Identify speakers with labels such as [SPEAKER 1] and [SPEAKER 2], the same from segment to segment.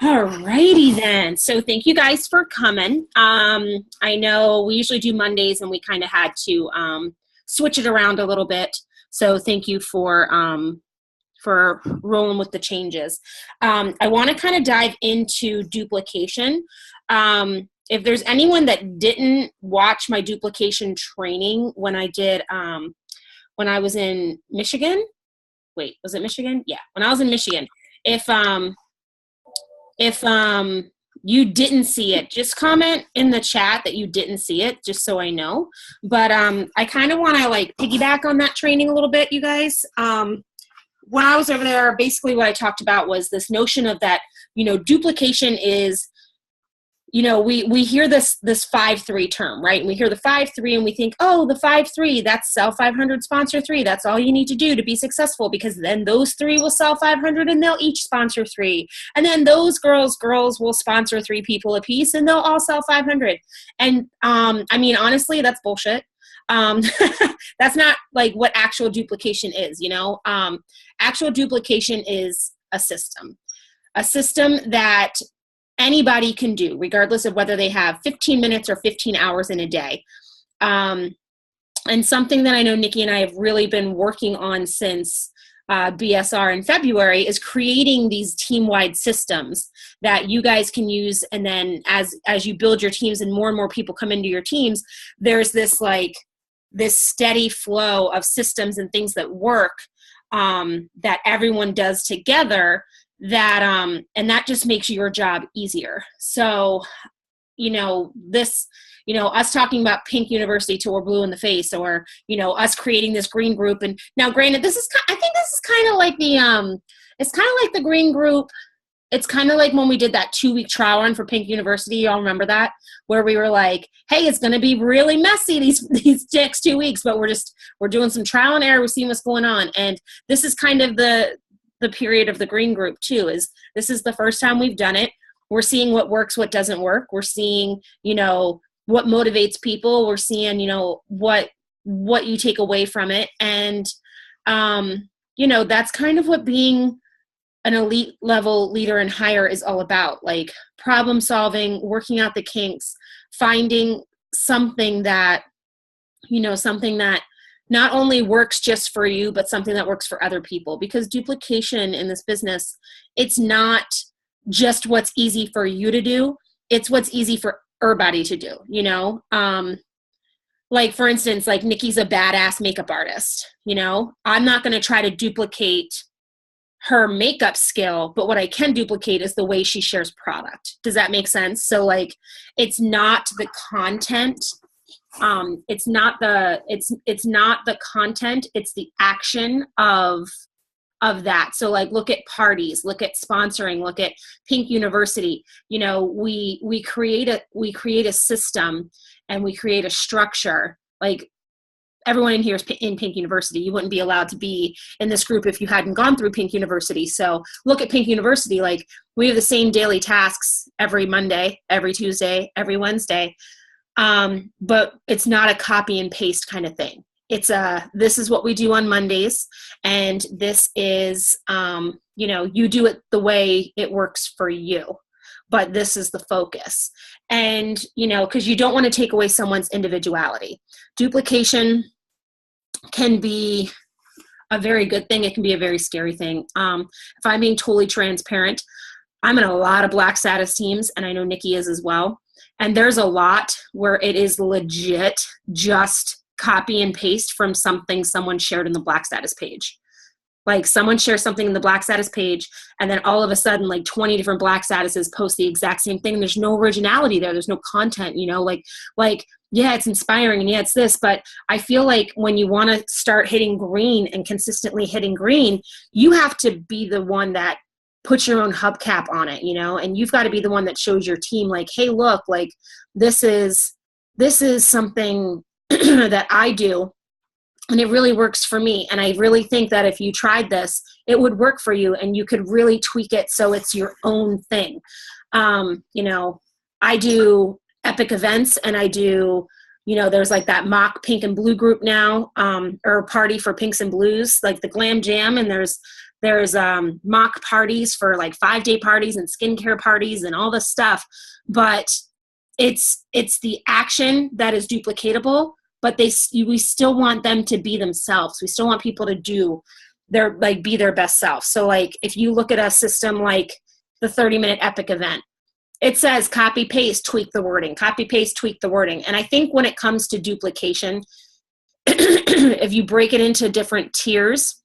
[SPEAKER 1] All righty then. So thank you guys for coming. I know we usually do Mondays and we kind of had to switch it around a little bit. So thank you for rolling with the changes. I want to kind of dive into duplication. If there's anyone that didn't watch my duplication training when I did when I was in Michigan, wait, was it Michigan? Yeah, when I was in Michigan. If you didn't see it, just comment in the chat that you didn't see it, just so I know. But I kind of want to like piggyback on that training a little bit, you guys. When I was over there, basically what I talked about was this notion of that, duplication is, we hear this 5-3 term, right? And we hear the 5-3 and we think, oh, the 5-3, that's sell 500, sponsor 3. That's all you need to do to be successful, because then those 3 will sell 500 and they'll each sponsor 3. And then those girls will sponsor 3 people a piece and they'll all sell 500. And honestly, that's bullshit. That's not like what actual duplication is, actual duplication is a system that anybody can do, regardless of whether they have 15 minutes or 15 hours in a day. And something that I know Nikki and I have really been working on since BSR in February is creating these team-wide systems that you guys can use. And then as you build your teams and more people come into your teams, there's this steady flow of systems and things that work that everyone does together, that and that just makes your job easier. So us talking about Pink University till we're blue in the face, or us creating this green group. And now granted, I think this is kind of like it's kind of like the green group. It's kind of like when we did that 2-week trial run for Pink University. Y'all remember that? Where we were like, hey, it's going to be really messy these next 2 weeks, but we're doing some trial and error. We're seeing what's going on. And this is kind of the period of the green group too. Is this is the first time we've done it. We're seeing what works, what doesn't work. We're seeing, what motivates people. We're seeing, what you take away from it. And, that's kind of what being an elite level leader and higher is all about, like problem solving, working out the kinks, finding something that not only works just for you, but something that works for other people. Because duplication in this business, it's not just what's easy for you to do, it's what's easy for everybody to do, like for instance, like Nikki's a badass makeup artist, I'm not going to try to duplicate her makeup skill, but what I can duplicate is the way she shares product. Does that make sense? So like, it's not the content. It's not the content, it's the action of that. So like, look at parties, look at sponsoring, look at Pink University. We create a system and we create a structure. Like everyone in here is in Pink University. You wouldn't be allowed to be in this group if you hadn't gone through Pink University. So look at Pink University. Like we have the same daily tasks every Monday, every Tuesday, every Wednesday. But it's not a copy and paste kind of thing. It's this is what we do on Mondays, and this is, you do it the way it works for you, but this is the focus. And, because you don't want to take away someone's individuality. Duplication can be a very good thing. It can be a very scary thing. If I'm being totally transparent, I'm in a lot of Black status teams, and I know Nikki is as well. And there's a lot where it is legit just copy and paste from something someone shared in the Black status page. Like someone shares something in the Black status page, and then all of a sudden like 20 different Black statuses post the exact same thing. There's no originality there. There's no content, like, yeah, it's inspiring and yeah, it's this, but I feel like when you want to start hitting green and consistently hitting green, you have to be the one that puts your own hubcap on it, and you've got to be the one that shows your team like, hey, look, like this is something that I do and it really works for me. And I really think that if you tried this, it would work for you and you could really tweak it so it's your own thing. I do epic events, and I do, there's like that mock pink and blue group now, or party for pinks and blues, like the Glam Jam. And there's there's mock parties for like 5-day parties and skincare parties and all this stuff. But it's the action that is duplicatable, but we still want them to be themselves. We still want people to be their best self. So like if you look at a system like the 30-minute epic event, it says copy, paste, tweak the wording, copy, paste, tweak the wording. And I think when it comes to duplication, if you break it into different tiers,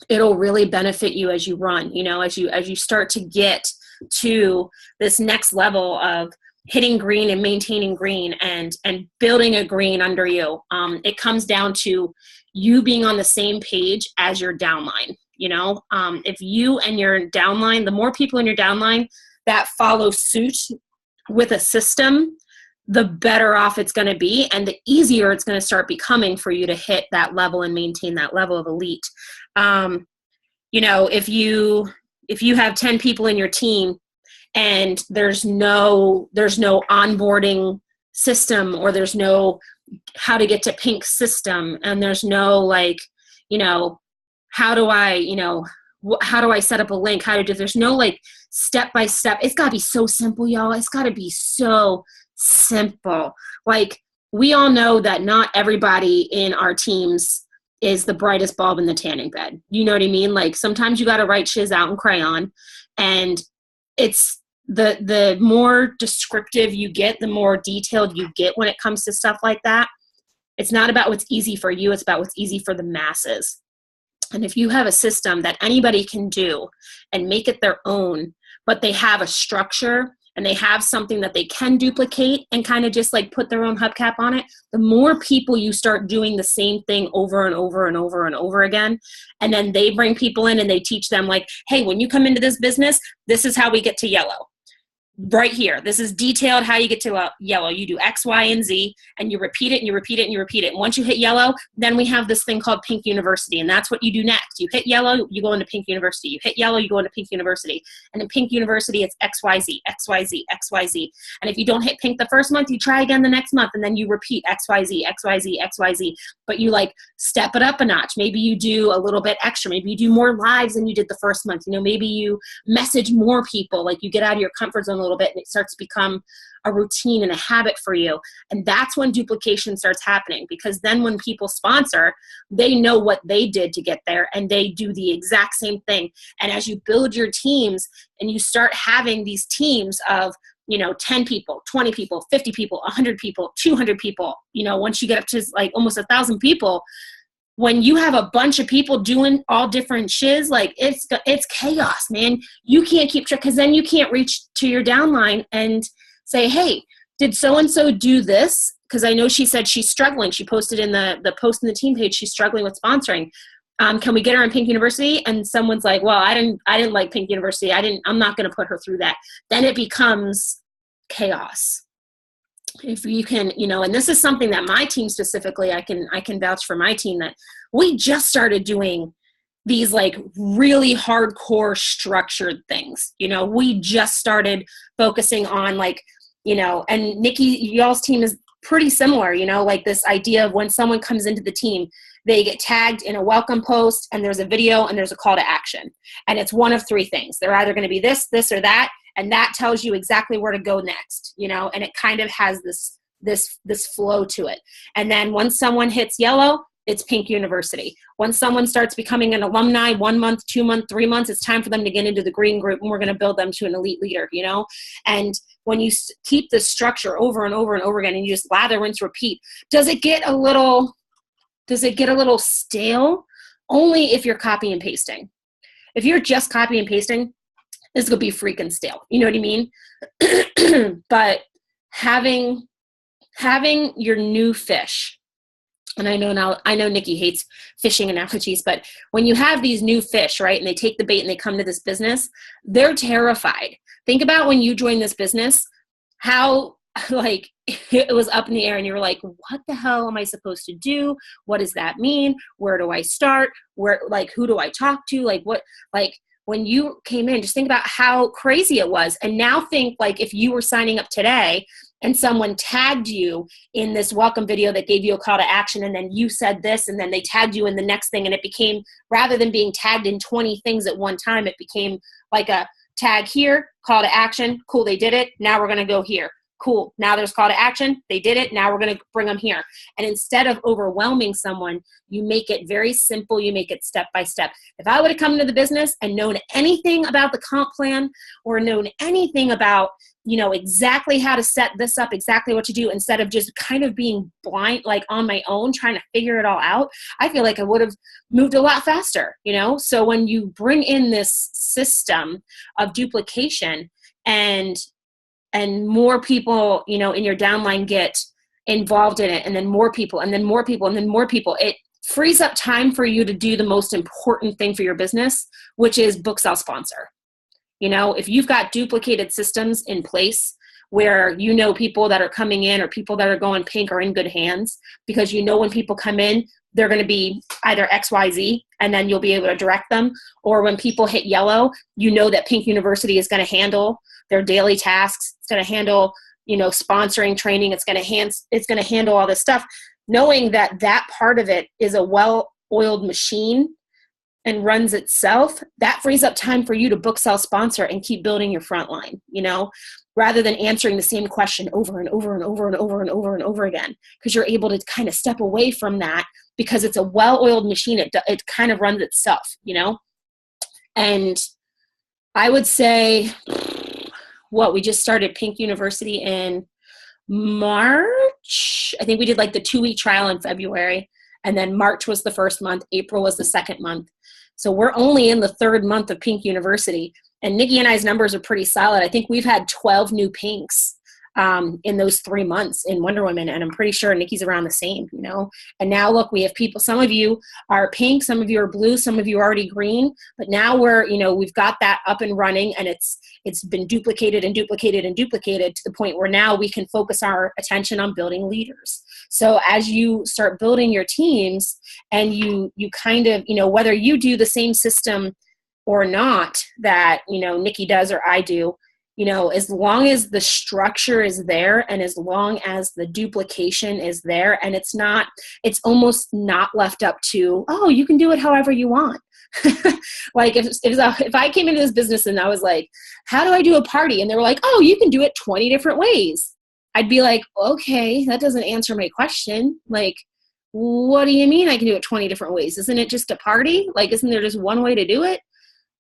[SPEAKER 1] it'll really benefit you as you run, as you start to get to this next level of hitting green and maintaining green and building a green under you. It comes down to you being on the same page as your downline. If you and your downline, the more people in your downline that follow suit with a system, the better off it's going to be and the easier it's going to start becoming for you to hit that level and maintain that level of elite. If you have 10 people in your team and there's no onboarding system, or there's no how to get to pink system, and there's no how do I set up a link, there's no step by step. It's got to be so simple, y'all. It's got to be so simple. Like, we all know that not everybody in our teams is the brightest bulb in the tanning bed. You know what I mean? Like, sometimes you got to write shiz out in crayon, and it's the more descriptive you get, the more detailed you get when it comes to stuff like that. It's not about what's easy for you. It's about what's easy for the masses. And if you have a system that anybody can do and make it their own, but they have a structure and they have something that they can duplicate and kind of just put their own hubcap on it, the more people you start doing the same thing over and over and over and over again. And then they bring people in and they teach them hey, when you come into this business, this is how we get to yellow. Right here, this is detailed how you get to yellow. You do X, Y, and Z, and you repeat it and you repeat it and you repeat it. And once you hit yellow, then we have this thing called Pink University, and that's what you do next. You hit yellow, you go into Pink University. You hit yellow, you go into Pink University. And in Pink University, it's X, Y, Z, X, Y, Z, X, Y, Z. And if you don't hit pink the first month, you try again the next month, and then you repeat X, Y, Z, X, Y, Z, X, Y, Z. But you step it up a notch. Maybe you do a little bit extra. Maybe you do more lives than you did the first month. Maybe you message more people. You get out of your comfort zone a little bit, and it starts to become a routine and a habit for you. And that's when duplication starts happening, because then when people sponsor, they know what they did to get there and they do the exact same thing. And as you build your teams and you start having these teams of 10 people, 20 people, 50 people, 100 people, 200 people, once you get up to almost 1,000 people, when you have a bunch of people doing all different shiz, it's chaos, man. You can't keep track, because then you can't reach to your downline and say, hey, did so-and-so do this? Because I know she said she's struggling. She posted in the post in the team page, she's struggling with sponsoring. Can we get her on Pink University? And someone's like, well, I didn't like Pink University. I'm not going to put her through that. Then it becomes chaos. If you can, and this is something that my team specifically, I can vouch for my team, that we just started doing these really hardcore structured things. We just started focusing on and Nikki, y'all's team is pretty similar, this idea of when someone comes into the team, they get tagged in a welcome post, and there's a video and there's a call to action. And it's one of three things. They're either going to be this, or that. And that tells you exactly where to go next, and it kind of has this flow to it. And then once someone hits yellow, it's Pink University. Once someone starts becoming an alumni, 1 month, 2 months, 3 months, it's time for them to get into the green group, and we're going to build them to an elite leader, And when you keep this structure over and over and over again, and you just lather, rinse, repeat, does it get a little stale? Only if you're copy and pasting. If you're just copy and pasting, it's going to be freaking stale. You know what I mean? But having your new fish, and I know Nikki hates fishing analogies, but when you have these new fish, right, and they take the bait and they come to this business, they're terrified. Think about when you joined this business, how it was up in the air, and you were like, what the hell am I supposed to do? What does that mean? Where do I start? Who do I talk to? When you came in, just think about how crazy it was. And now think if you were signing up today and someone tagged you in this welcome video that gave you a call to action, and then you said this, and then they tagged you in the next thing, and it became, rather than being tagged in 20 things at one time, it became like a tag here, call to action, cool, they did it, now we're going to go here. Cool, now there's call to action, they did it, now we're going to bring them here. And instead of overwhelming someone, you make it very simple, you make it step by step. If I would have come into the business and known anything about the comp plan, or known anything about, exactly how to set this up, exactly what to do, instead of just kind of being blind, like on my own, trying to figure it all out, I feel like I would have moved a lot faster, So when you bring in this system of duplication, and more people, in your downline get involved in it, and then more people, and then more people, and then more people, it frees up time for you to do the most important thing for your business, which is book, sell, sponsor. If you've got duplicated systems in place where people that are coming in or people that are going pink are in good hands, because when people come in, they're going to be either XYZ, and then you'll be able to direct them, or when people hit yellow, that Pink University is going to handle their daily tasks. It's going to handle, sponsoring, training. It's going to handle all this stuff. Knowing that part of it is a well-oiled machine and runs itself, that frees up time for you to book, sell, sponsor, and keep building your front line, rather than answering the same question over and over and over and over and over and over again, because you're able to kind of step away from that because it's a well-oiled machine. It kind of runs itself, And I would say, we just started Pink University in March. I think we did like the 2-week trial in February, and then March was the first month, April was the second month. So we're only in the third month of Pink University, and Nikki and I's numbers are pretty solid. I think we've had 12 new Pinks in those 3 months in Wonder Woman, and I'm pretty sure Nikki's around the same, And now look, we have people, some of you are pink, some of you are blue, some of you are already green, but now we've got that up and running, and it's been duplicated and duplicated and duplicated to the point where now we can focus our attention on building leaders. So as you start building your teams, and you kind of, whether you do the same system or not that, Nikki does or I do, as long as the structure is there, and as long as the duplication is there, and it's almost not left up to, oh, you can do it however you want. Like if I came into this business and I was like, how do I do a party? And they were like, oh, you can do it 20 different ways. I'd be like, okay, that doesn't answer my question. Like, what do you mean I can do it 20 different ways? Isn't it just a party? Like, isn't there just one way to do it?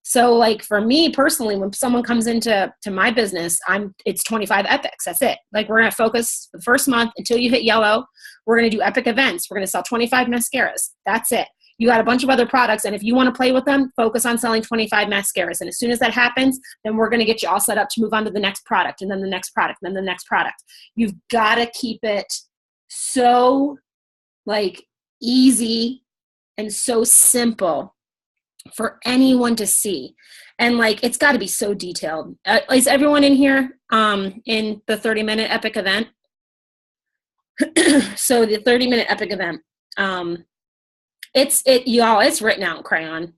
[SPEAKER 1] So like for me personally, when someone comes into my business, it's 25 epics. That's it. Like we're going to focus the first month until you hit yellow. We're going to do epic events. We're going to sell 25 mascaras. That's it. You got a bunch of other products, and if you want to play with them, focus on selling 25 mascaras. And as soon as that happens, then we're going to get you all set up to move on to the next product, and then the next product, and then the next product. You've got to keep it so like easy and so simple for anyone to see. And like, it's got to be so detailed. Is everyone in here in the 30-minute epic event? So the 30-minute epic event, it's written out in crayon.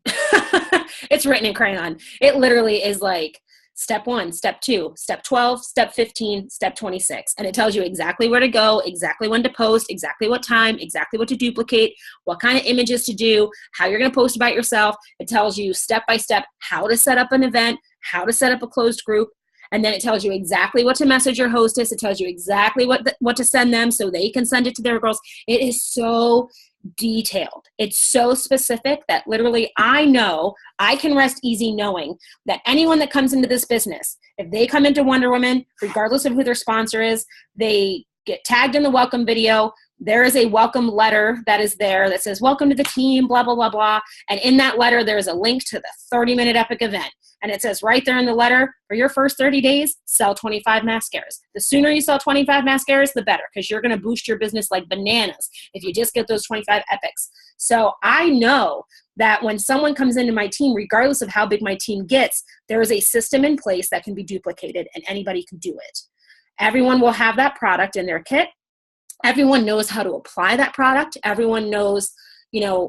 [SPEAKER 1] It's written in crayon. It literally is like step 1, step 2, step 12, step 15, step 26. And it tells you exactly where to go, exactly when to post, exactly what time, exactly what to duplicate, what kind of images to do, how you're going to post about yourself. It tells you step by step how to set up an event, how to set up a closed group. And then it tells you exactly what to message your hostess. It tells you exactly what to send them so they can send it to their girls. It is so detailed. It's so specific that literally I know I can rest easy knowing that anyone that comes into this business, if they come into Wonder Woman, regardless of who their sponsor is, they get tagged in the welcome video. There is a welcome letter that is there that says, welcome to the team, blah, blah, blah, blah. And in that letter, there is a link to the 30-minute epic event. And it says right there in the letter, for your first 30 days, sell 25 mascaras. The sooner you sell 25 mascaras, the better, because you're going to boost your business like bananas if you just get those 25 epics. So I know that when someone comes into my team, regardless of how big my team gets, there is a system in place that can be duplicated and anybody can do it. Everyone will have that product in their kit. Everyone knows how to apply that product. Everyone knows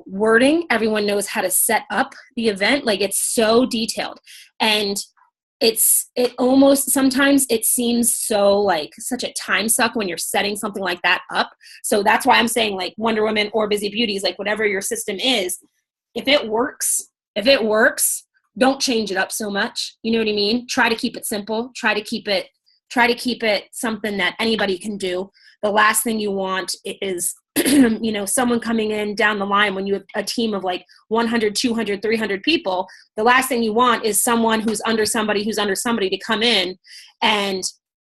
[SPEAKER 1] wording. Everyone knows how to set up the event. Like, it's so detailed. And it almost, sometimes it seems so like such a time suck when you're setting something like that up. So that's why I'm saying like Wonder Woman or Busy Beauties, like whatever your system is, if it works, don't change it up so much. You know what I mean? Try to keep it simple. Try to keep it something that anybody can do. The last thing you want is, you know, someone coming in down the line when you have a team of like 100, 200, 300 people. The last thing you want is someone who's under somebody to come in and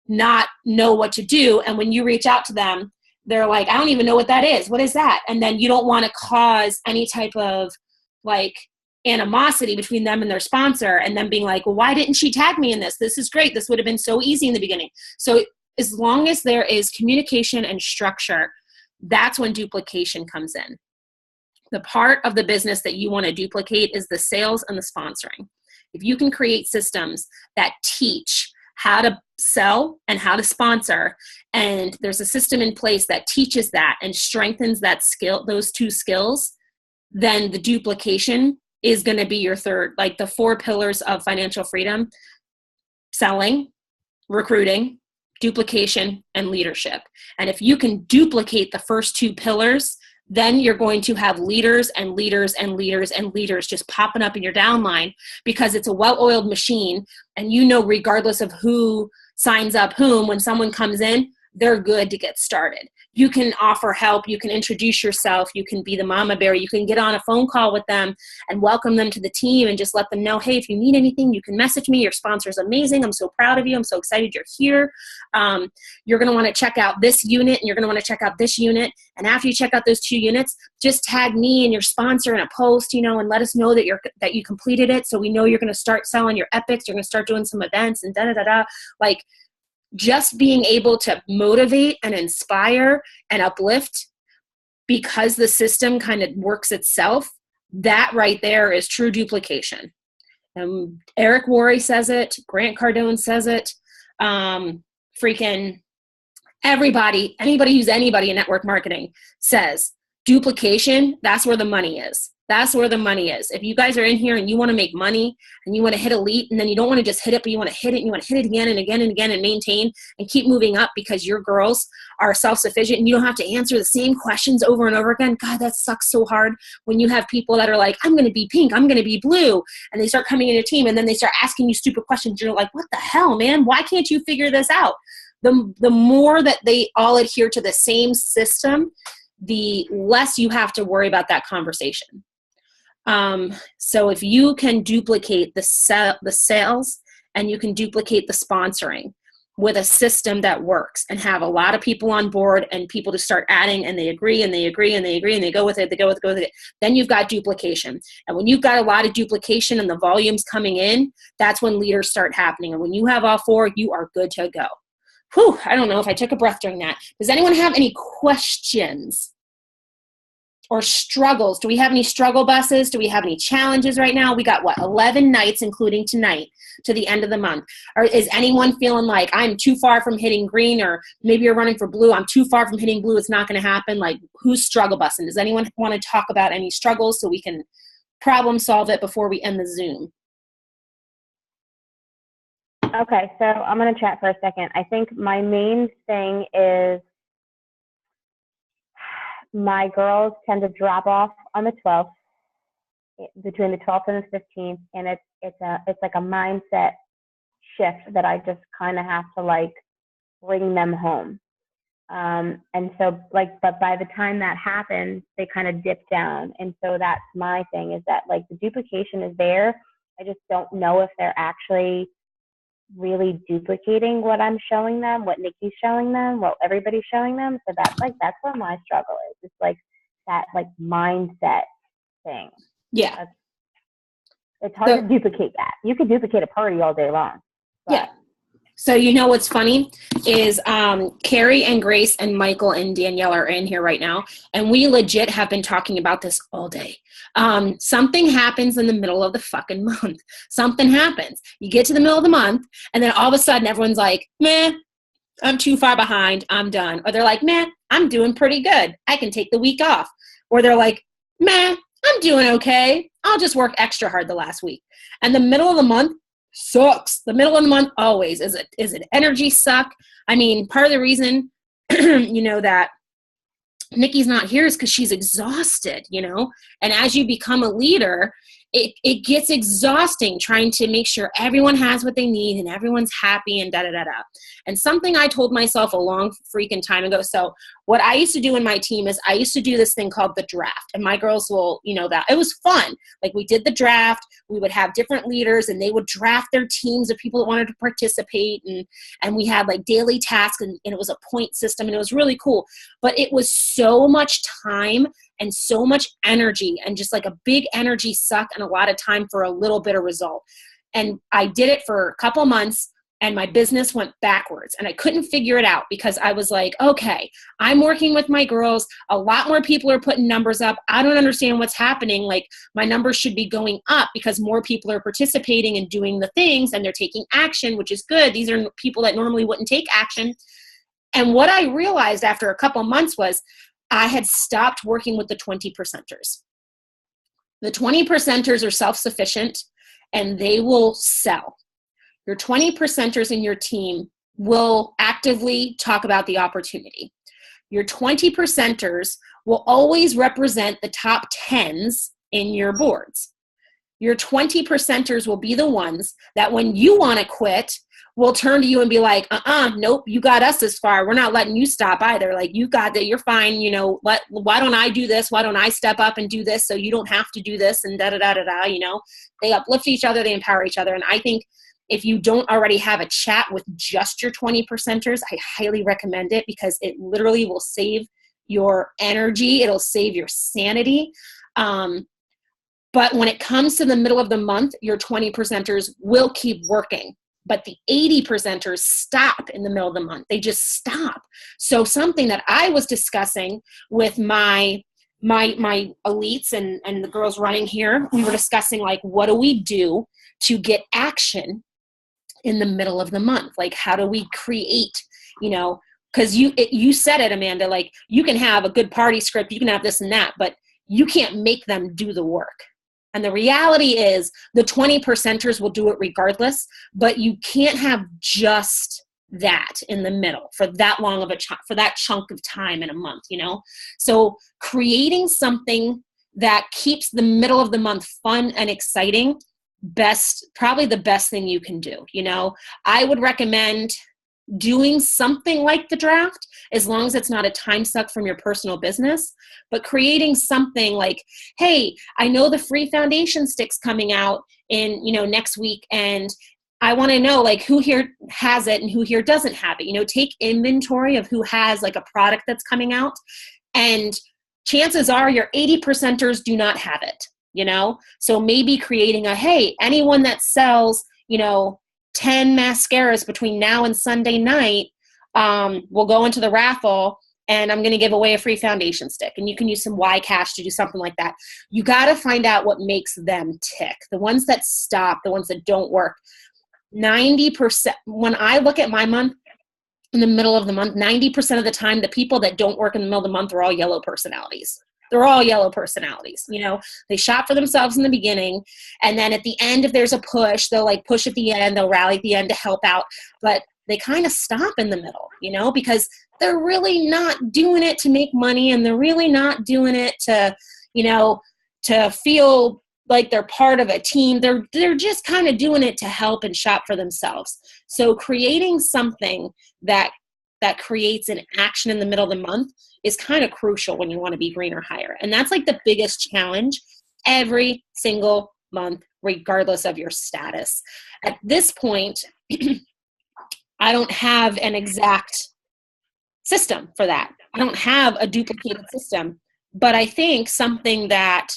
[SPEAKER 1] not know what to do. And when you reach out to them, they're like, I don't even know what that is. What is that? And then you don't want to cause any type of like animosity between them and their sponsor, and them being like, well, why didn't she tag me in this? This is great. This would have been so easy in the beginning. So as long as there is communication and structure, that's when duplication comes in. The part of the business that you want to duplicate is the sales and the sponsoring. If you can create systems that teach how to sell and how to sponsor, and there's a system in place that teaches that and strengthens that skill, those two skills, then the duplication is going to be your third, like the 4 pillars of financial freedom: selling, recruiting, duplication, and leadership. And if you can duplicate the first 2 pillars, then you're going to have leaders and leaders and leaders and leaders just popping up in your downline, because it's a well-oiled machine. And you know, regardless of who signs up whom, when someone comes in, they're good to get started. You can offer help. You can introduce yourself. You can be the mama bear. You can get on a phone call with them and welcome them to the team and just let them know, hey, if you need anything, you can message me. Your sponsor's amazing. I'm so proud of you. I'm so excited you're here. You're going to want to check out this unit, and you're going to want to check out this unit. And after you check out those 2 units, just tag me and your sponsor in a post, you know, and let us know that that you completed it. So we know you're going to start selling your epics. You're going to start doing some events and da-da-da-da. Like, just being able to motivate and inspire and uplift because the system kind of works itself, that right there is true duplication. Eric Worre says it. Grant Cardone says it. Freaking everybody, anybody who's anybody in network marketing says duplication, that's where the money is. That's where the money is. If you guys are in here and you want to make money and you want to hit elite, and then you don't want to just hit it, but you want to hit it and you want to hit it again and again and again and maintain and keep moving up because your girls are self-sufficient and you don't have to answer the same questions over and over again. God, that sucks so hard when you have people that are like, I'm going to be pink, I'm going to be blue. And they start coming in a team and then they start asking you stupid questions. You're like, what the hell, man? Why can't you figure this out? The more that they all adhere to the same system, the less you have to worry about that conversation. So if you can duplicate the sales and you can duplicate the sponsoring with a system that works and have a lot of people on board and people to start adding, and they agree and they agree and they agree and they go with it, then you've got duplication. And when you've got a lot of duplication and the volumes coming in, that's when leaders start happening. And when you have all 4, you are good to go. Whew, I don't know if I took a breath during that. Does anyone have any questions? Or struggles? Do we have any struggle buses? Do we have any challenges right now? We got 11 nights, including tonight, to the end of the month. Or is anyone feeling like I'm too far from hitting green, or maybe you're running for blue? I'm too far from hitting blue. It's not going to happen. Like, who's struggle busing? Does anyone want to talk about any struggles so we can problem solve it before we end the Zoom?
[SPEAKER 2] Okay, so I'm going to chat for a second. I think my main thing is my girls tend to drop off on the 12th, between the 12th and the 15th, and it's like a mindset shift that I just kind of have to like bring them home. And so like, but by the time that happens, they kind of dip down. And so that's my thing, is that like the duplication is there. I just don't know if they're actually really duplicating what I'm showing them, what Nikki's showing them, what everybody's showing them. So that's where my struggle is. It's like that like mindset thing.
[SPEAKER 1] Yeah.
[SPEAKER 2] It's hard to duplicate that. You could duplicate a party all day long.
[SPEAKER 1] Yeah. So you know what's funny is Carrie and Grace and Michael and Danielle are in here right now, and we legit have been talking about this all day. Something happens in the middle of the fucking month. Something happens. You get to the middle of the month, and then all of a sudden everyone's like, meh, I'm too far behind, I'm done. Or they're like, meh, I'm doing pretty good, I can take the week off. Or they're like, meh, I'm doing okay, I'll just work extra hard the last week. And the middle of the month, sucks. The middle of the month always is an energy suck. I mean, part of the reason, that Nikki's not here is because she's exhausted, and as you become a leader, it gets exhausting trying to make sure everyone has what they need and everyone's happy and da-da-da-da. And something I told myself a long freaking time ago. So what I used to do in my team is I used to do this thing called the draft. And my girls will, that. It was fun. Like we did the draft. We would have different leaders and they would draft their teams of people that wanted to participate. And we had like daily tasks and it was a point system and it was really cool. But it was so much time and so much energy and just like a big energy suck and a lot of time for a little bit of result. And I did it for a couple months and my business went backwards and I couldn't figure it out because I was like, okay, I'm working with my girls. A lot more people are putting numbers up. I don't understand what's happening. Like my numbers should be going up because more people are participating and doing the things and they're taking action, which is good. These are people that normally wouldn't take action. And what I realized after a couple months was I had stopped working with the 20 percenters. The 20 percenters are self-sufficient and they will sell. Your 20 percenters in your team will actively talk about the opportunity. Your 20 percenters will always represent the top 10s in your boards. Your 20 percenters will be the ones that when you want to quit, will turn to you and be like, nope, you got us this far. We're not letting you stop either. Like you got that, you're fine. Why don't I do this? Why don't I step up and do this so you don't have to do this and da-da-da-da-da, They uplift each other, they empower each other. And I think if you don't already have a chat with just your 20 percenters, I highly recommend it because it literally will save your energy. It'll save your sanity. But when it comes to the middle of the month, your 20 percenters will keep working. But the 80 percenters stop in the middle of the month. They just stop. So something that I was discussing with my elites and the girls running here, we were discussing like, what do we do to get action in the middle of the month? Like, how do we create, because you said it, Amanda, like you can have a good party script, you can have this and that, but you can't make them do the work. And the reality is the 20 percenters will do it regardless, but you can't have just that in the middle for that long of for that chunk of time in a month, So creating something that keeps the middle of the month fun and exciting, probably the best thing you can do. I would recommend doing something like the draft, as long as it's not a time suck from your personal business, but creating something like, hey, I know the free foundation stick's coming out in, next week. And I want to know like who here has it and who here doesn't have it, take inventory of who has like a product that's coming out. And chances are your 80 percenters do not have it, So maybe creating hey, anyone that sells, 10 mascaras between now and Sunday night, will go into the raffle and I'm going to give away a free foundation stick. And you can use some Y Cash to do something like that. You got to find out what makes them tick. The ones that stop, the ones that don't work. 90%, when I look at my month in the middle of the month, 90% of the time, the people that don't work in the middle of the month are all yellow personalities. They're all yellow personalities. They shop for themselves in the beginning. And then at the end, if there's a push, they'll like push at the end, they'll rally at the end to help out. But they kind of stop in the middle, because they're really not doing it to make money. And they're really not doing it to, to feel like they're part of a team. They're just kind of doing it to help and shop for themselves. So creating something that creates an action in the middle of the month is kind of crucial when you want to be green or higher. And that's like the biggest challenge every single month, regardless of your status. At this point, I don't have an exact system for that. I don't have a duplicated system, but I think something that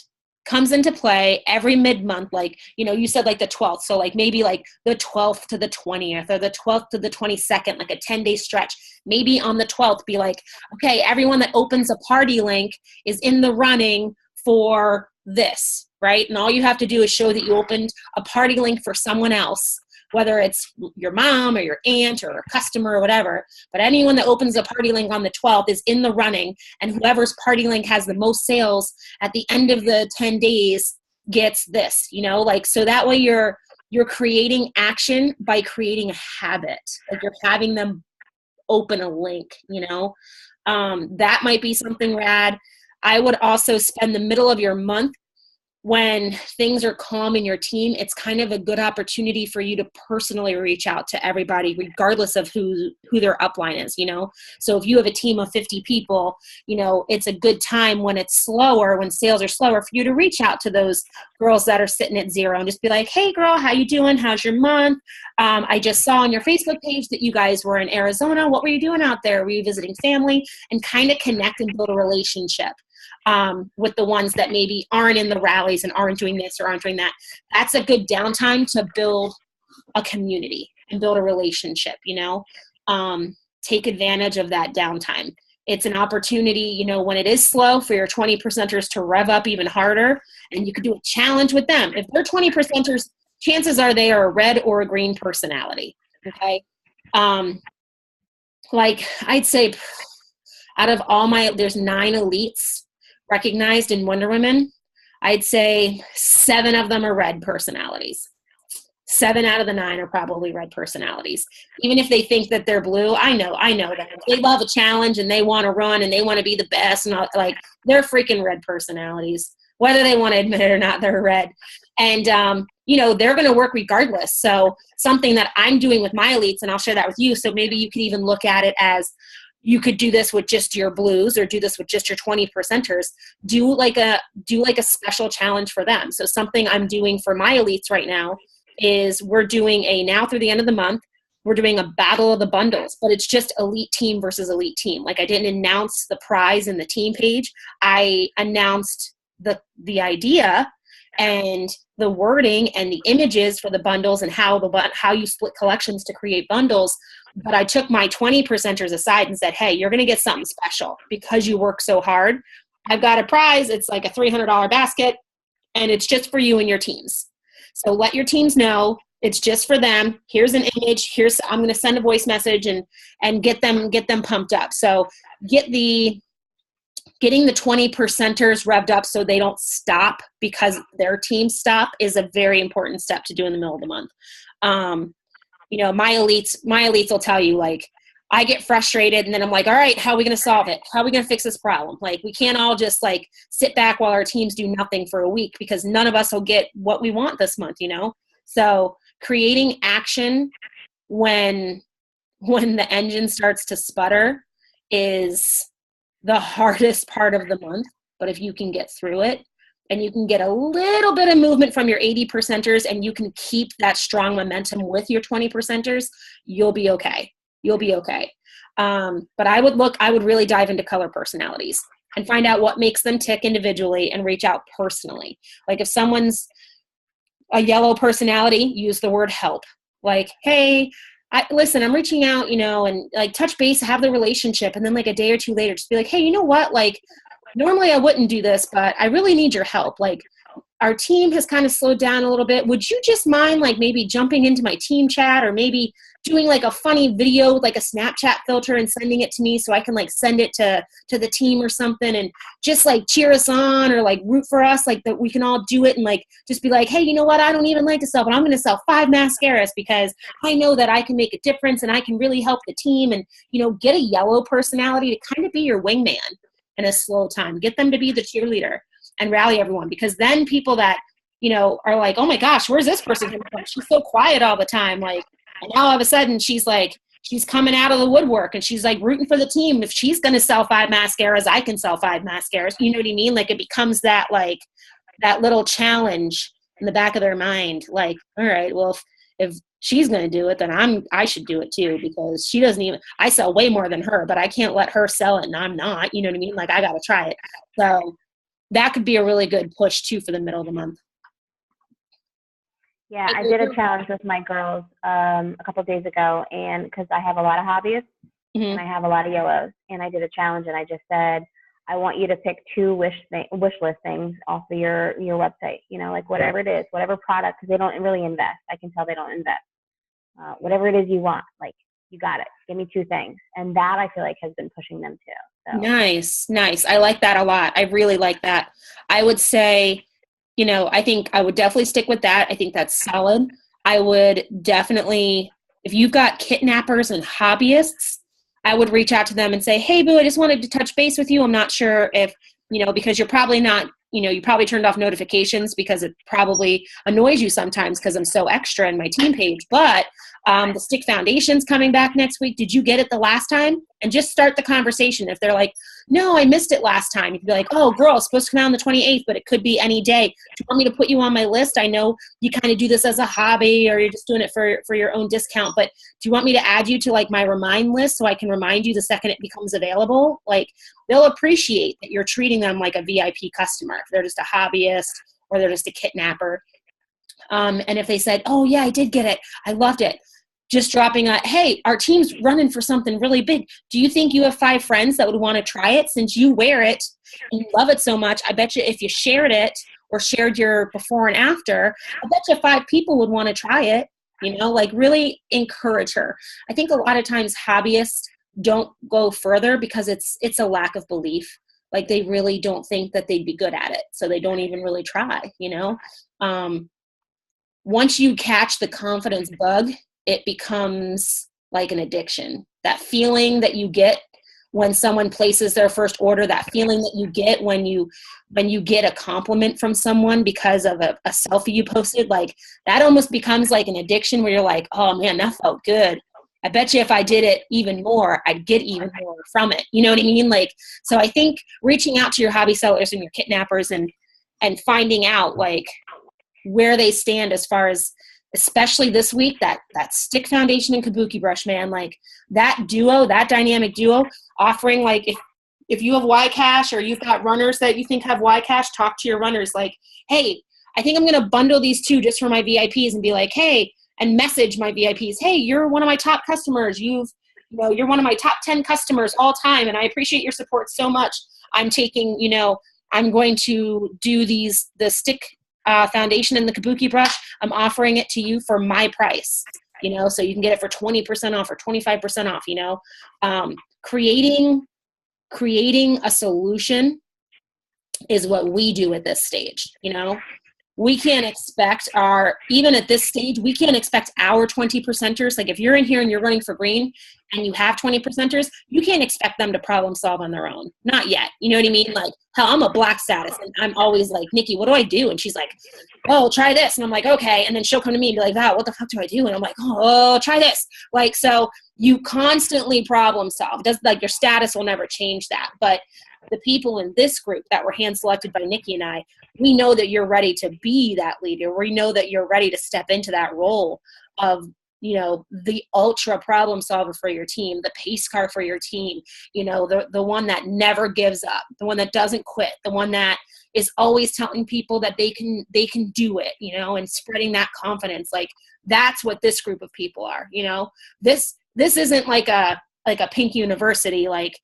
[SPEAKER 1] comes into play every mid-month, like, you said like the 12th. So like maybe like the 12th to the 20th or the 12th to the 22nd, like a 10-day stretch. Maybe on the 12th, be like, okay, everyone that opens a party link is in the running for this, right? And all you have to do is show that you opened a party link for someone else, whether it's your mom or your aunt or a customer or whatever. But anyone that opens a party link on the 12th is in the running, and whoever's party link has the most sales at the end of the 10 days gets this, like, so that way you're you're creating action by creating a habit. Like you're having them open a link, that might be something rad. I would also spend the middle of your month when things are calm in your team. It's kind of a good opportunity for you to personally reach out to everybody, regardless of who their upline is, So if you have a team of 50 people, it's a good time when it's slower, when sales are slower, for you to reach out to those girls that are sitting at zero and just be like, hey girl, how you doing? How's your month? I just saw on your Facebook page that you guys were in Arizona. What were you doing out there? Were you visiting family? And kind of connect and build a relationship. With the ones that maybe aren't in the rallies and aren't doing this or aren't doing that. That's a good downtime to build a community and build a relationship, take advantage of that downtime. It's an opportunity, when it is slow, for your 20 percenters to rev up even harder, and you could do a challenge with them. If they're 20 percenters, chances are they are a red or a green personality, okay? Like I'd say out of there's 9 elites recognized in Wonder Women, I'd say 7 of them are red personalities. 7 out of the 9 are probably red personalities. Even if they think that they're blue, I know them. They love a challenge and they want to run and they want to be the best, and they're freaking red personalities. Whether they want to admit it or not, they're red. And they're going to work regardless. So something that I'm doing with my elites, and I'll share that with you, so maybe you could even look at it as, you could do this with just your blues or do this with just your 20 percenters. Do like a special challenge for them. So something I'm doing for my elites right now is we're doing now through the end of the month, we're doing a battle of the bundles, but it's just elite team versus elite team. Like I didn't announce the prize in the team page. I announced the idea and the wording and the images for the bundles and how you split collections to create bundles. But I took my 20 percenters aside and said, hey, you're going to get something special because you work so hard. I've got a prize. It's like a $300 basket, and it's just for you and your teams. So let your teams know it's just for them. Here's an image. I'm going to send a voice message and get them pumped up. So getting the 20 percenters revved up so they don't stop because their teams stop is a very important step to do in the middle of the month. My elites will tell you, like, I get frustrated and then I'm like, all right, how are we going to solve it? How are we going to fix this problem? Like, we can't all just like sit back while our teams do nothing for a week, because none of us will get what we want this month, So creating action when the engine starts to sputter is the hardest part of the month. But if you can get through it and you can get a little bit of movement from your 80 percenters and you can keep that strong momentum with your 20 percenters, you'll be okay. But I would really dive into color personalities and find out what makes them tick individually and reach out personally. Like if someone's a yellow personality, use the word help. Like, hey, I'm reaching out, and like touch base, have the relationship. And then like a day or two later, just be like, hey, you know what? Like, normally I wouldn't do this, but I really need your help. Like, our team has kind of slowed down a little bit. Would you just mind like maybe jumping into my team chat, or maybe doing like a funny video with like a Snapchat filter and sending it to me so I can like send it to the team or something, and just like cheer us on or like root for us, like that we can all do it, and like just be like, hey, you know what? I don't even like to sell, but I'm going to sell 5 mascaras because I know that I can make a difference and I can really help the team. And, get a yellow personality to kind of be your wingman in a slow time. Get them to be the cheerleader and rally everyone, because then people that, are like, oh my gosh, where's this person coming from? She's so quiet all the time. Like, and now all of a sudden she's coming out of the woodwork and she's like rooting for the team. If she's going to sell 5 mascaras, I can sell 5 mascaras. You know what I mean? Like it becomes that, like that little challenge in the back of their mind. Like, all right, well, if she's going to do it, then I should do it too, because she doesn't even, I sell way more than her, but I can't let her sell it and I'm not, you know what I mean? Like I got to try it. So that could be a really good push too for the middle of the month.
[SPEAKER 2] Yeah, I did a challenge with my girls a couple of days ago, and because I have a lot of hobbyists and I have a lot of yellows, and I did a challenge and I just said, I want you to pick 2 wish list things off of your website, like whatever it is, whatever product, because they don't really invest. I can tell they don't invest. Whatever it is you want, like, you got it. Give me 2 things. And that I feel like has been pushing them too. So.
[SPEAKER 1] Nice. I like that a lot. I really like that. I would say, I think I would definitely stick with that. I think that's solid. I would definitely, if you've got kidnappers and hobbyists, I would reach out to them and say, hey, boo, I just wanted to touch base with you. I'm not sure if, because you're probably not, you probably turned off notifications because it probably annoys you sometimes because I'm so extra in my team page. But the Stick Foundation's coming back next week. Did you get it the last time? And just start the conversation. If they're like, no, I missed it last time, you can be like, oh, girl, it's supposed to come out on the 28th, but it could be any day. Do you want me to put you on my list? I know you kind of do this as a hobby or you're just doing it for your own discount, but do you want me to add you to like my remind list so I can remind you the second it becomes available? Like, they'll appreciate that you're treating them like a VIP customer if they're just a hobbyist or they're just a kidnapper. And if they said, oh, yeah, I did get it, I loved it, just dropping a, hey, our team's running for something really big. Do you think you have 5 friends that would want to try it since you wear it and you love it so much? I bet you if you shared it or shared your before and after, I bet you 5 people would want to try it, like really encourage her. I think a lot of times hobbyists don't go further because it's a lack of belief. Like they really don't think that they'd be good at it. So they don't even really try, Once you catch the confidence bug, it becomes like an addiction. That feeling that you get when someone places their first order, that feeling that you get when you get a compliment from someone because of a selfie you posted, like that almost becomes like an addiction where you're like, oh man, that felt good. I bet you if I did it even more, I'd get even more from it. You know what I mean? Like, so I think reaching out to your hobby sellers and your kidnappers and finding out like where they stand as far as, especially this week, that Stick Foundation and Kabuki Brush, man, like that duo, that dynamic duo offering, like if you have YCash or you've got runners that you think have YCash, talk to your runners like, hey, I think I'm going to bundle these 2 just for my VIPs and be like, hey, and message my VIPs, hey, you're one of my top customers. You're one of my top 10 customers all time. And I appreciate your support so much. I'm taking, I'm going to do the Stick Foundation and the Kabuki Brush. I'm offering it to you for my price, so you can get it for 20% off or 25% off, creating a solution is what we do at this stage, We can't expect even at this stage, we can't expect our 20%ers. Like if you're in here and you're running for green and you have 20%ers, you can't expect them to problem solve on their own. Not yet. You know what I mean? Like, hell, I'm a black status and I'm always like, Nikki, what do I do? And she's like, oh, try this. And I'm like, okay. And then she'll come to me and be like, Val, what the fuck do I do? And I'm like, oh, try this. Like, so you constantly problem solve. Like your status will never change that. But the people in this group that were hand selected by Nikki and I, we know that you're ready to be that leader. We know that you're ready to step into that role of, the ultra problem solver for your team, the pace car for your team, the one that never gives up, the one that doesn't quit, the one that is always telling people that they can do it, and spreading that confidence. Like that's what this group of people are, This isn't like a Pink University, like,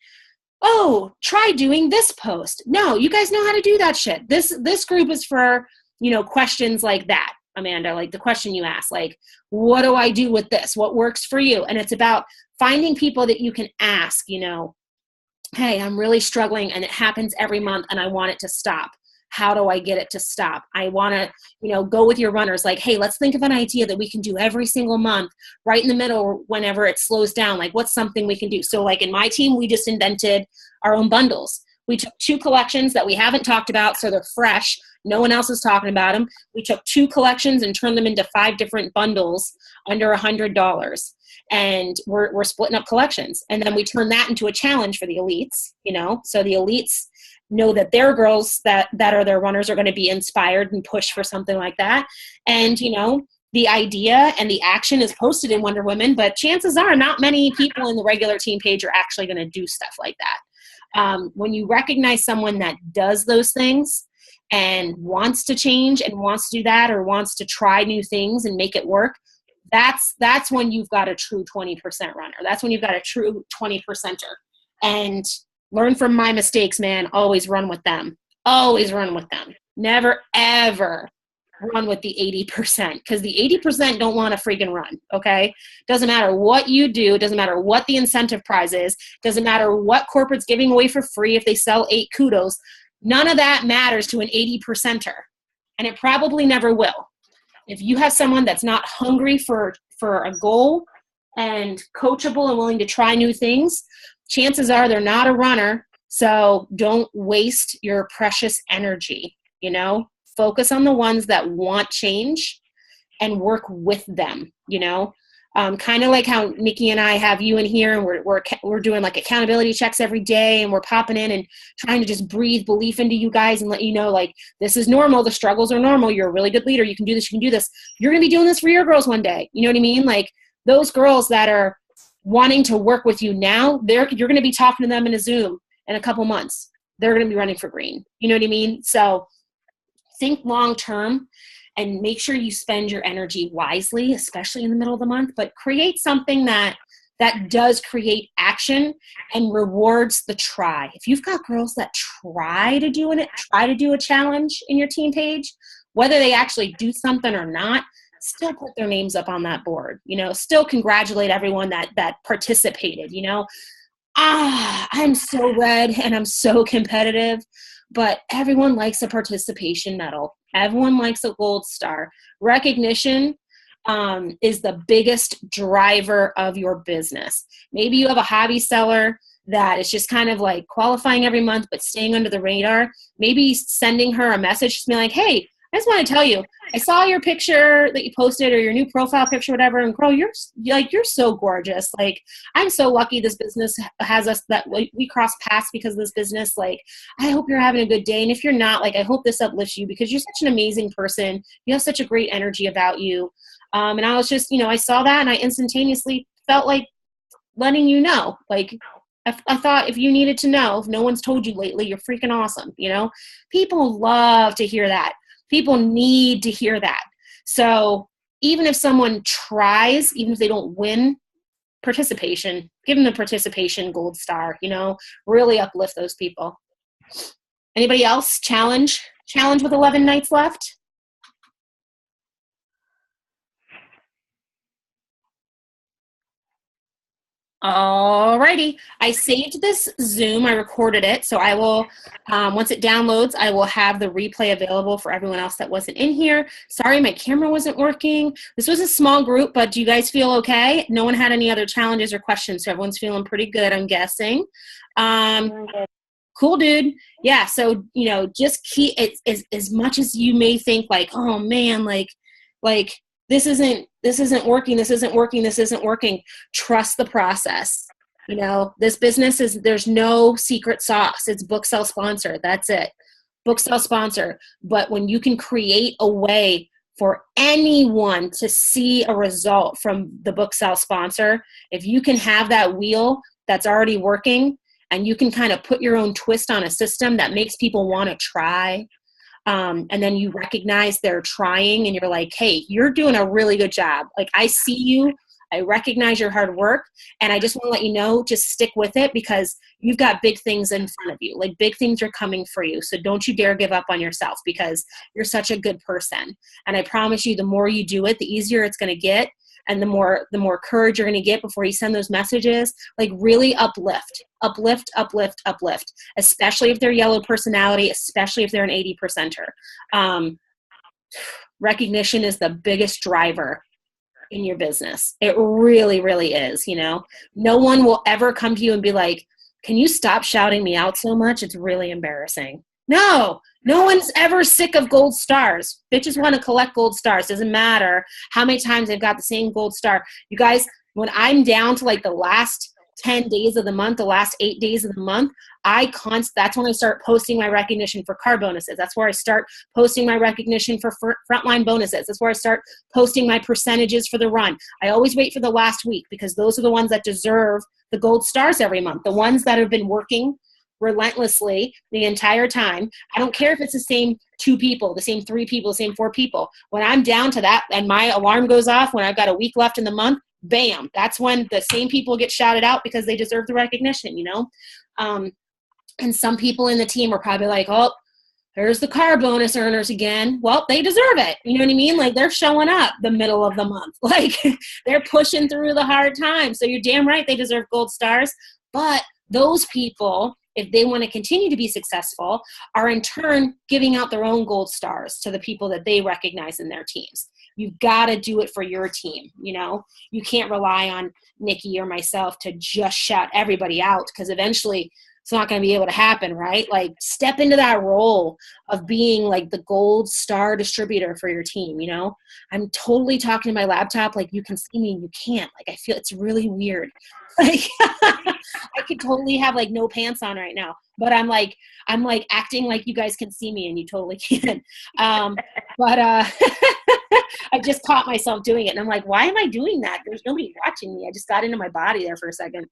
[SPEAKER 1] oh, try doing this post. No, you guys know how to do that shit. This group is for, questions like that, Amanda, like the question you asked, like, what do I do with this? What works for you? And it's about finding people that you can ask, hey, I'm really struggling and it happens every month and I want it to stop. How do I get it to stop? I want to, go with your runners. Like, hey, let's think of an idea that we can do every single month, right in the middle, whenever it slows down. Like, what's something we can do? So like in my team, we just invented our own bundles. We took 2 collections that we haven't talked about, so they're fresh. No one else is talking about them. We took 2 collections and turned them into 5 different bundles under $100. And we're splitting up collections. And then we turn that into a challenge for the elites, so the elites know that their girls that are their runners are going to be inspired and push for something like that. And, the idea and the action is posted in Wonder Women, but chances are not many people in the regular team page are actually going to do stuff like that. When you recognize someone that does those things and wants to change and wants to do that or wants to try new things and make it work, that's when you've got a true 20% runner. That's when you've got a true 20%er. And learn from my mistakes, man. Always run with them. Always run with them. Never, ever run with the 80%, because the 80% don't want to freaking run, okay? Doesn't matter what you do. Doesn't matter what the incentive prize is. Doesn't matter what corporate's giving away for free if they sell 8 kudos. None of that matters to an 80%er, and it probably never will. If you have someone that's not hungry for a goal and coachable and willing to try new things, chances are they're not a runner. So don't waste your precious energy, focus on the ones that want change and work with them, kind of like how Nikki and I have you in here, and we're doing like accountability checks every day, and we're popping in and trying to just breathe belief into you guys and let you know, like, this is normal. The struggles are normal. You're a really good leader. You can do this. You can do this. You're going to be doing this for your girls one day. You know what I mean? Like, those girls that are wanting to work with you now, you're going to be talking to them in a Zoom in a couple months. They're going to be running for green. You know what I mean? So think long-term and make sure you spend your energy wisely, especially in the middle of the month, but create something that does create action and rewards the try. If you've got girls that try to do a challenge in your team page, whether they actually do something or not, still put their names up on that board, still congratulate everyone that participated, I'm so red and I'm so competitive, but everyone likes a participation medal. Everyone likes a gold star. Recognition is the biggest driver of your business. Maybe you have a hobby seller that is just kind of like qualifying every month but staying under the radar. Maybe sending her a message to be like, hey, I just want to tell you, I saw your picture that you posted or your new profile picture, whatever, and girl, you're so gorgeous. Like, I'm so lucky this business has us, that we cross paths because of this business. Like, I hope you're having a good day. And if you're not, like, I hope this uplifts you because you're such an amazing person. You have such a great energy about you. And I was just, I saw that and I instantaneously felt like letting you know, like, I thought if you needed to know, if no one's told you lately, you're freaking awesome. People love to hear that. People need to hear that. So even if someone tries, even if they don't win, participation, give them the participation gold star, really uplift those people. Anybody else? Challenge with 11 nights left? Alrighty, I saved this Zoom. I recorded it, so I will, once it downloads, I will have the replay available for everyone else that wasn't in here. Sorry, my camera wasn't working. This was a small group, but do you guys feel okay? No one had any other challenges or questions, so everyone's feeling pretty good, I'm guessing. Cool, dude. Yeah, so, just keep it as much as you may think like, oh man, like, this isn't working. Trust the process. This business there's no secret sauce. It's book sell sponsor. That's it. Book sell sponsor. But when you can create a way for anyone to see a result from the book sell sponsor, if you can have that wheel that's already working and you can kind of put your own twist on a system that makes people want to try, and then you recognize they're trying and you're like, hey, you're doing a really good job. Like, I see you, I recognize your hard work, and I just want to let you know, just stick with it because you've got big things in front of you. Like, big things are coming for you. So don't you dare give up on yourself because you're such a good person. And I promise you, the more you do it, the easier it's going to get. And the more courage you're going to get before you send those messages, like, really uplift, especially if they're yellow personality, especially if they're an 80 percenter. Recognition is the biggest driver in your business. It really, really is. No one will ever come to you and be like, can you stop shouting me out so much? It's really embarrassing. No one's ever sick of gold stars. Bitches want to collect gold stars. Doesn't matter how many times they've got the same gold star. You guys, when I'm down to like the last 10 days of the month, the last 8 days of the month, that's when I start posting my recognition for car bonuses. That's where I start posting my recognition for frontline bonuses. That's where I start posting my percentages for the run. I always wait for the last week because those are the ones that deserve the gold stars every month. The ones that have been working relentlessly the entire time. I don't care if it's the same 2 people, the same 3 people, the same 4 people. When I'm down to that and my alarm goes off when I've got a week left in the month, bam, that's when the same people get shouted out because they deserve the recognition, and some people in the team are probably like, oh, there's the car bonus earners again. Well, they deserve it. You know what I mean? Like, they're showing up the middle of the month. Like, they're pushing through the hard times. So you're damn right they deserve gold stars. But those people if they want to continue to be successful, are in turn giving out their own gold stars to the people that they recognize in their teams. You've got to do it for your team. You know, you can't rely on Nikki or myself to just shout everybody out, because eventually it's not going to be able to happen, right? Like, step into that role of being like the gold star distributor for your team. You know, I'm totally talking to my laptop like you can see me and you can't. Like, I feel it's really weird. Like, I could totally have like no pants on right now, but I'm like acting like you guys can see me and you totally can. But I just caught myself doing it, and I'm like, why am I doing that? There's nobody watching me. I just got into my body there for a second.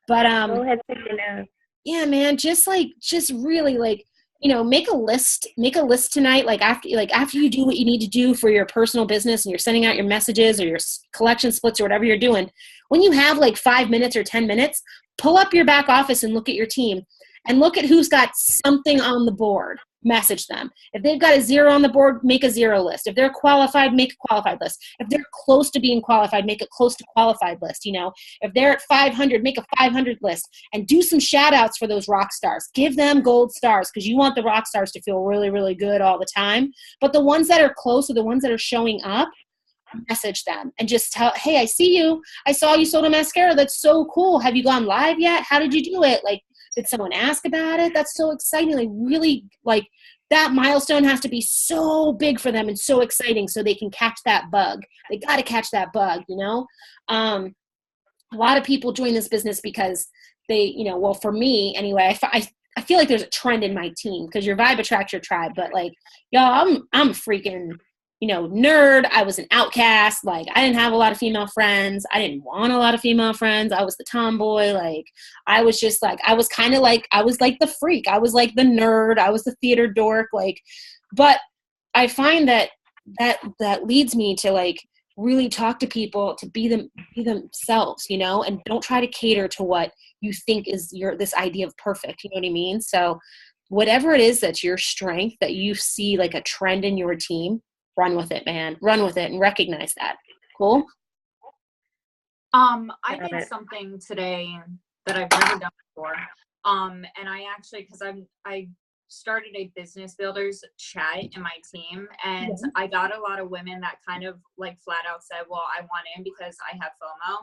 [SPEAKER 1] But
[SPEAKER 2] Go ahead, take your notes.
[SPEAKER 1] yeah, man, just really like, you know, make a list tonight. Like after you do what you need to do for your personal business and you're sending out your messages or your collection splits or whatever you're doing, when you have like 5 minutes or 10 minutes, pull up your back office and look at your team and look at who's got something on the board. Message them. If they've got a 0 on the board, make a 0 list. If they're qualified, make a qualified list. If they're close to being qualified, make a close to qualified list. You know, if they're at 500, make a 500 list, and do some shout outs for those rock stars. Give them gold stars, because you want the rock stars to feel really, really good all the time. But the ones that are close, or the ones that are showing up, message them and just tell, hey, I see you. I saw you sold a mascara. That's so cool. Have you gone live yet? How did you do it? Like, did someone ask about it? That's so exciting. Like, really, like, that milestone has to be so big for them and so exciting so they can catch that bug. They got to catch that bug, you know? A lot of people join this business because they, you know, well, for me anyway, I feel like there's a trend in my team, because your vibe attracts your tribe. But like, y'all, I'm freaking, you know, nerd. I was an outcast. Like, I didn't have a lot of female friends. I didn't want a lot of female friends. I was the tomboy. Like, I was just like, I was kind of like, I was like the freak. I was like the nerd. I was the theater dork. Like, but I find that leads me to like really talk to people to be themselves, you know, and don't try to cater to what you think is this idea of perfect. You know what I mean? So whatever it is that's your strength, that you see like a trend in your team, run with it, man. Run with it and recognize that. Cool?
[SPEAKER 3] I did something today that I've never done before. And I actually, because I started a business builders chat in my team, and I got a lot of women that kind of like flat out said, well, I want in because I have FOMO.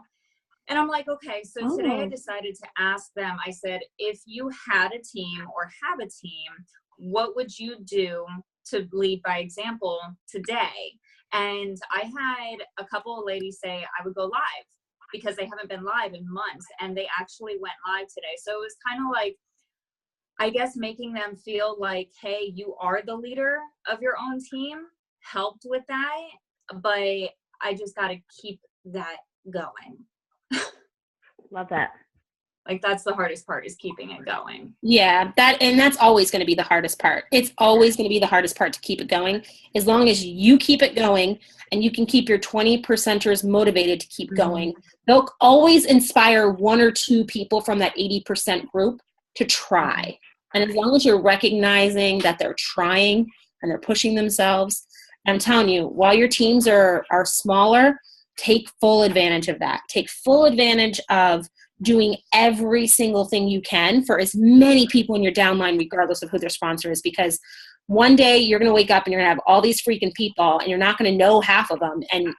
[SPEAKER 3] And I'm like, okay, so today I decided to ask them, I said, if you had a team or have a team, what would you do to lead by example today? And I had a couple of ladies say I would go live because they haven't been live in months, and they actually went live today. So it was kind of like, I guess, making them feel like, hey, you are the leader of your own team, helped with that, but I just got to keep that going.
[SPEAKER 2] Love that.
[SPEAKER 3] Like, that's the hardest part, is keeping it going.
[SPEAKER 1] Yeah, that's always going to be the hardest part. It's always going to be the hardest part to keep it going. As long as you keep it going and you can keep your 20 percenters motivated to keep going, they'll always inspire 1 or 2 people from that 80% group to try. And as long as you're recognizing that they're trying and they're pushing themselves, I'm telling you, while your teams are smaller, take full advantage of that. Take full advantage of doing every single thing you can for as many people in your downline, regardless of who their sponsor is, because one day you're going to wake up and you're going to have all these freaking people and you're not going to know half of them, and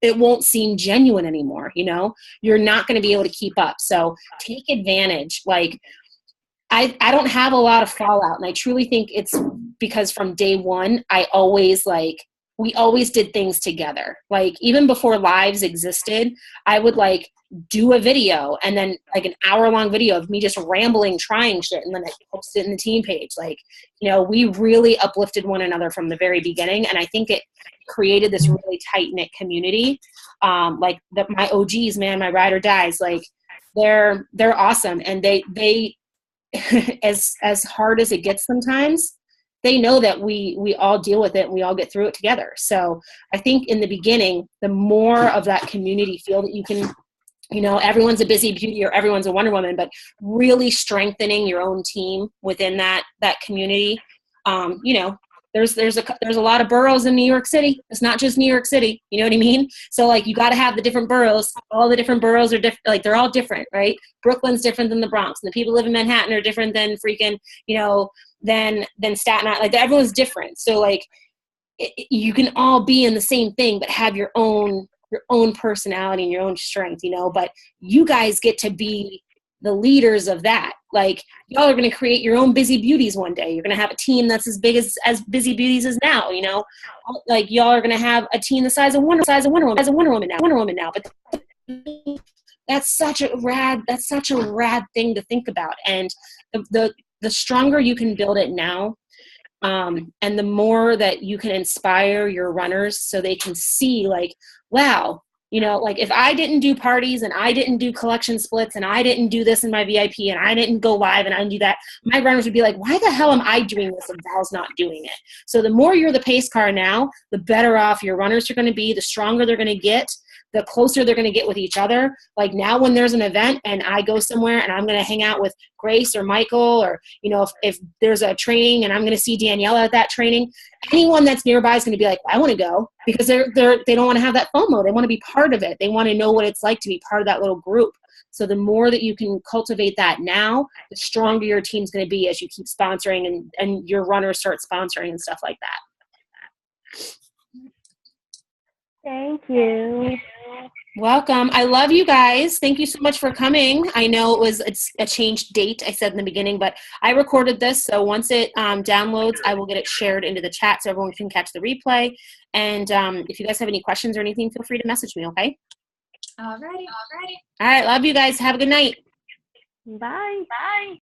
[SPEAKER 1] it won't seem genuine anymore. You know, you're not going to be able to keep up. So take advantage. Like, I don't have a lot of fallout, and I truly think it's because from day one, we always did things together. Like, even before lives existed, I would like do a video, and then like an hour-long video of me just rambling, trying shit, and then I post it in the team page. Like, you know, we really uplifted one another from the very beginning, and I think it created this really tight-knit community. Like my OGs, man, my ride or dies, like they're awesome, and they as hard as it gets sometimes, they know that we all deal with it and we all get through it together. So I think in the beginning, the more of that community feel that you can, you know, everyone's a busy beauty or everyone's a Wonder Woman, but really strengthening your own team within that community, you know, there's a lot of boroughs in New York City. It's not just New York City. You know what I mean? So like you got to have the different boroughs. All the different boroughs are different. Like they're all different, right? Brooklyn's different than the Bronx. And the people who live in Manhattan are different than freaking, than Staten Island. Like everyone's different. So like you can all be in the same thing, but have your own personality and your own strength, but you guys get to be the leaders of that. Like y'all are going to create your own Busy Beauties one day. You're going to have a team that's as big as Busy Beauties is now, like y'all are going to have a team the size of Wonder Woman now. But that's such a rad thing to think about. And the stronger you can build it now, and the more that you can inspire your runners so they can see like, wow, like if I didn't do parties and I didn't do collection splits and I didn't do this in my VIP and I didn't go live and I didn't do that, my runners would be like, why the hell am I doing this and Val's not doing it? So the more you're the pace car now, the better off your runners are going to be, the stronger they're going to get, the closer they're going to get with each other. Like now when there's an event and I go somewhere and I'm going to hang out with Grace or Michael, or, if there's a training and I'm going to see Daniela at that training, anyone that's nearby is going to be like, I want to go, because they don't want to have that FOMO. They want to be part of it. They want to know what it's like to be part of that little group. So the more that you can cultivate that now, the stronger your team's going to be as you keep sponsoring and your runners start sponsoring and stuff like that.
[SPEAKER 2] Thank you.
[SPEAKER 1] Welcome. I love you guys. Thank you so much for coming. I know it's a changed date, I said in the beginning, but I recorded this. So once it downloads, I will get it shared into the chat so everyone can catch the replay. And if you guys have any questions or anything, feel free to message me, okay?
[SPEAKER 3] Alrighty.
[SPEAKER 1] All right. Love you guys. Have a good night.
[SPEAKER 2] Bye.